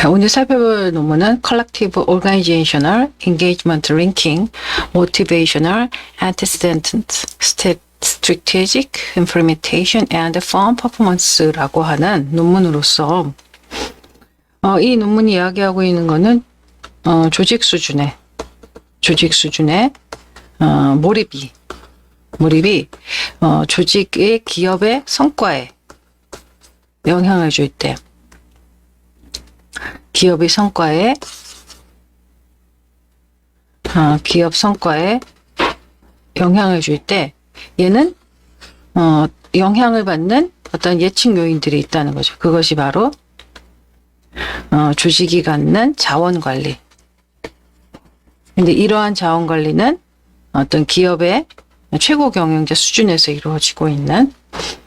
오늘 살펴볼 논문은 Collective Organizational Engagement Linking, Motivational Antecedent, Strategic Implementation and Firm Performance라고 하는 논문으로서 이 논문이 이야기하고 있는 것은 조직 수준의 몰입이 조직의 기업의 성과에 영향을 줄 때, 기업 성과에 영향을 줄 때 얘는 영향을 받는 어떤 예측 요인들이 있다는 거죠. 그것이 바로 조직이 갖는 자원 관리. 근데 이러한 자원 관리는 어떤 기업의 최고 경영자 수준에서 이루어지고 있는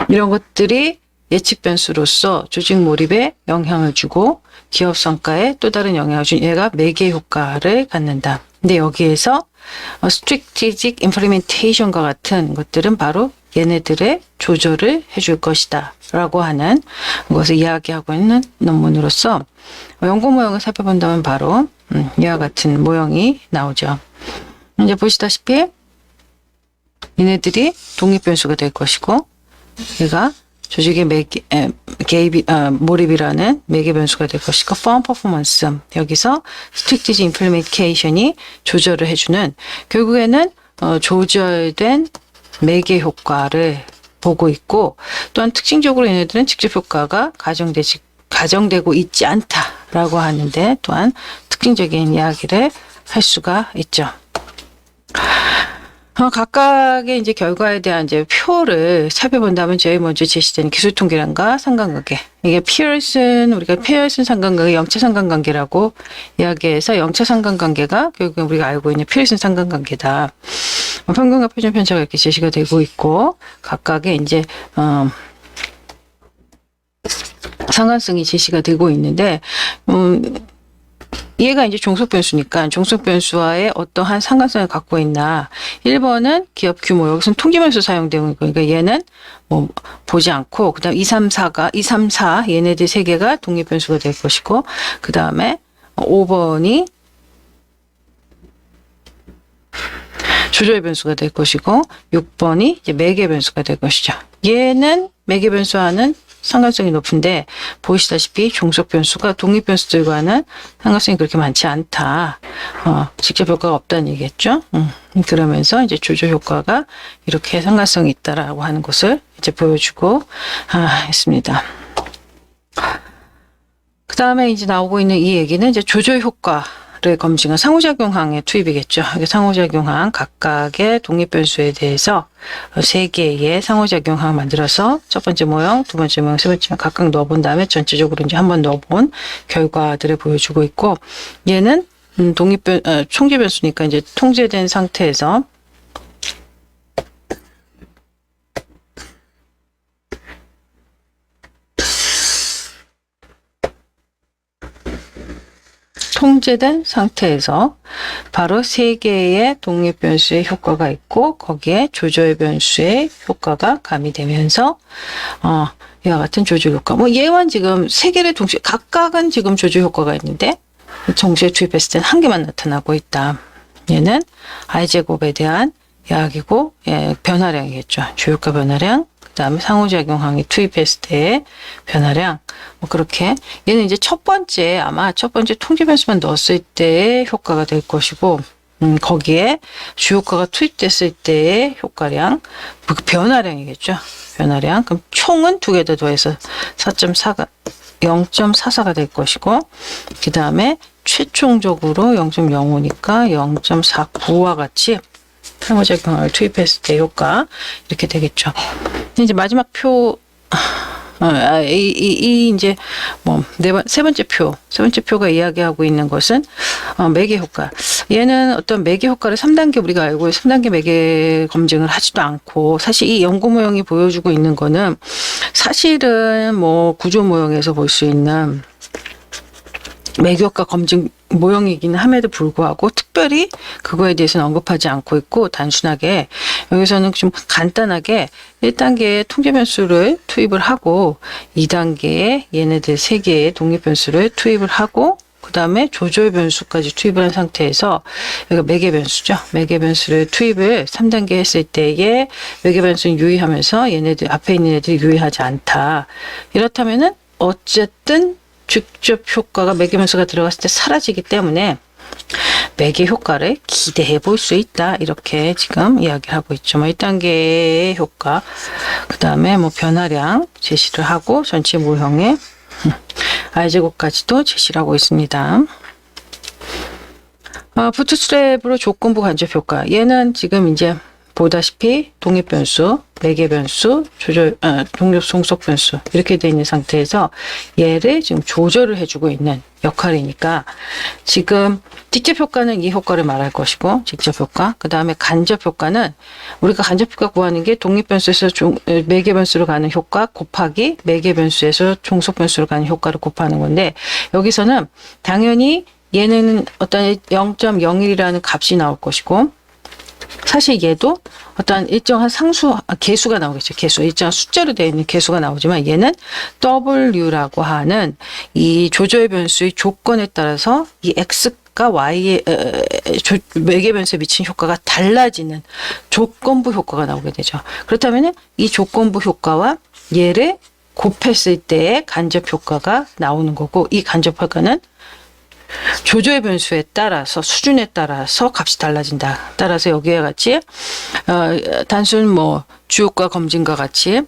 이런 것들이 예측 변수로서 조직 몰입에 영향을 주고 기업 성과에 또 다른 영향을 준 얘가 매개 효과를 갖는다. 근데 여기에서 strategic implementation과 같은 것들은 바로 얘네들의 조절을 해줄 것이다 라고 하는 것을 이야기하고 있는 논문으로서 연구 모형을 살펴본다면 바로 이와 같은 모형이 나오죠. 이제 보시다시피 얘네들이 독립변수가 될 것이고 얘가 조직의 몰입이라는 매개 변수가 될 것이고 firm performance, 여기서 strategic implementation이 조절을 해주는, 결국에는 조절된 매개 효과를 보고 있고, 또한 특징적으로 얘네들은 직접 효과가 가정되고 있지 않다라고 하는데 또한 특징적인 이야기를 할 수가 있죠. 각각의 이제 결과에 대한 이제 표를 살펴본다면 제일 먼저 제시되는 기술 통계량과 상관관계. 이게 우리가 피어슨 상관관계, 영차 상관관계라고 이야기해서 영차 상관관계가 결국 우리가 알고 있는 피어슨 상관관계다. 평균과 표준 편차가 이렇게 제시가 되고 있고, 각각의 이제, 상관성이 제시가 되고 있는데, 얘가 이제 종속 변수니까 종속 변수와의 어떠한 상관성을 갖고 있나. 1번은 기업 규모, 여기서는 통계 변수 사용되고 있고, 그러니까 얘는 뭐 보지 않고, 그 다음 2, 3, 4, 얘네들 3개가 독립 변수가 될 것이고, 그 다음에 5번이 조절 변수가 될 것이고, 6번이 이제 매개 변수가 될 것이죠. 얘는 매개 변수와는 상관성이 높은데 보시다시피 종속 변수가 독립 변수들과는 상관성이 그렇게 많지 않다. 직접 효과가 없다는 얘기겠죠. 그러면서 이제 조절 효과가 이렇게 상관성이 있다라고 하는 것을 이제 보여주고 있습니다. 그 다음에 이제 나오고 있는 이 얘기는 이제 조절 효과를 검증한 상호작용항의 투입이겠죠. 상호작용항 각각의 독립변수에 대해서 3개의 상호작용항 만들어서 첫 번째 모형, 두 번째 모형, 세 번째 모형 각각 넣어본 다음에 전체적으로 이제 한번 넣어본 결과들을 보여주고 있고, 얘는 통제변수니까 이제 통제된 상태에서 바로 3개의 독립 변수의 효과가 있고, 거기에 조절 변수의 효과가 가미되면서 이와 같은 조절 효과. 얘와 지금 3개를 동시에 각각은 지금 조절 효과가 있는데 동시에 투입했을 때는 1개만 나타나고 있다. 얘는 I제곱에 대한 이야기고, 변화량이겠죠. 주효과 변화량. 그 다음에 상호작용항이 투입했을 때의 변화량. 그렇게. 얘는 이제 아마 첫 번째 통계변수만 넣었을 때의 효과가 될 것이고, 거기에 주효과가 투입됐을 때의 효과량, 변화량이겠죠. 변화량. 그럼 총은 2개 더 더해서 0.44가 될 것이고, 그 다음에 최종적으로 0.05니까 0.49와 같이 상호작용을 투입했을 때 효과 이렇게 되겠죠. 이제 마지막 표, 이제 세 번째 표가 이야기하고 있는 것은 매개 효과. 얘는 어떤 매개 효과를 3단계 우리가 알고 3단계 매개 검증을 하지도 않고, 사실 이 연구 모형이 보여주고 있는 거는 사실은 구조 모형에서 볼 수 있는 매개 효과 검증 모형이긴 함에도 불구하고 특별히 그거에 대해서는 언급하지 않고 있고, 단순하게 여기서는 좀 간단하게 1단계의 통제 변수를 투입을 하고 2단계에 얘네들 3개의 독립 변수를 투입을 하고 그 다음에 조절 변수까지 투입을 한 상태에서, 여기가 매개 변수죠. 매개 변수를 투입을 3단계 했을 때에 매개 변수는 유의하면서 얘네들 앞에 있는 애들이 유의하지 않다. 이렇다면은 어쨌든 직접 효과가 매개 변수가 들어갔을 때 사라지기 때문에 매개 효과를 기대해 볼 수 있다. 이렇게 지금 이야기를 하고 있죠. 1단계의 효과, 그 다음에 변화량 제시를 하고 전체 모형의 R제곱까지도 제시를 하고 있습니다. 부트스트랩으로 조건부 간접 효과. 얘는 지금 이제 보다시피 독립 변수, 매개 변수, 조절, 독립 종속 변수 이렇게 되어 있는 상태에서 얘를 지금 조절을 해주고 있는 역할이니까, 지금 직접 효과는 이 효과를 말할 것이고, 직접 효과, 그 다음에 간접 효과는 우리가 간접 효과 구하는 게 독립 변수에서 매개 변수로 가는 효과 곱하기 매개 변수에서 종속 변수로 가는 효과를 곱하는 건데, 여기서는 당연히 얘는 어떤 0.01이라는 값이 나올 것이고, 사실 얘도 어떤 일정한 개수가 나오겠죠. 개수, 일정한 숫자로 되어 있는 개수가 나오지만, 얘는 W라고 하는 이 조절 변수의 조건에 따라서 이 X가 Y의 매개 변수에 미친 효과가 달라지는 조건부 효과가 나오게 되죠. 그렇다면 이 조건부 효과와 얘를 곱했을 때의 간접 효과가 나오는 거고, 이 간접 효과는 조절 변수에 따라서, 수준에 따라서 값이 달라진다. 따라서 여기와 같이 단순 주효과 검증과 같이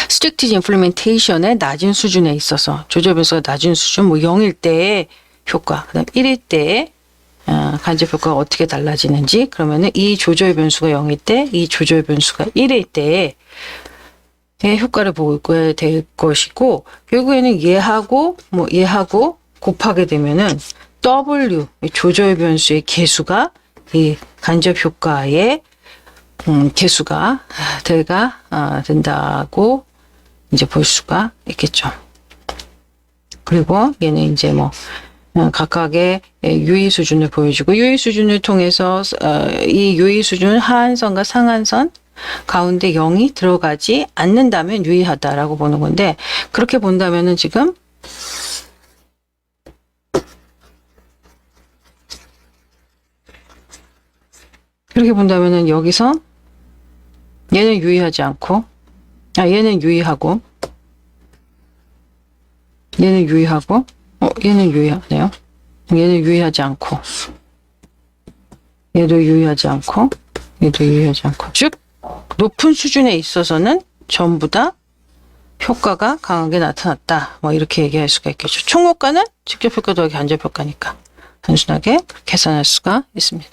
스트릭티즈 임플리멘테이션의 낮은 수준에 있어서 조절 변수가 낮은 수준, 0일 때의 효과, 그다음 1일 때의 간접 효과가 어떻게 달라지는지, 그러면은 이 조절 변수가 0일 때, 이 조절 변수가 1일 때의 효과를 보게 될 것이고, 결국에는 얘하고 곱하게 되면은 W, 조절 변수의 개수가 이 간접 효과의 개수가 된다고 이제 볼 수가 있겠죠. 그리고 얘는 이제 각각의 유의 수준을 보여주고, 유의 수준을 통해서 이 유의 수준 하한선과 상한선 가운데 0이 들어가지 않는다면 유의하다라고 보는 건데, 그렇게 본다면은 지금 여기서 얘는 유의하지 않고, 얘는 유의하고, 얘는 유의하고, 얘는 유의하네요. 얘는 유의하지 않고, 얘도 유의하지 않고, 얘도 유의하지 않고. 즉, 높은 수준에 있어서는 전부 다 효과가 강하게 나타났다. 이렇게 얘기할 수가 있겠죠. 총효과는 직접 효과 더하기 간접 효과니까 단순하게 그렇게 계산할 수가 있습니다.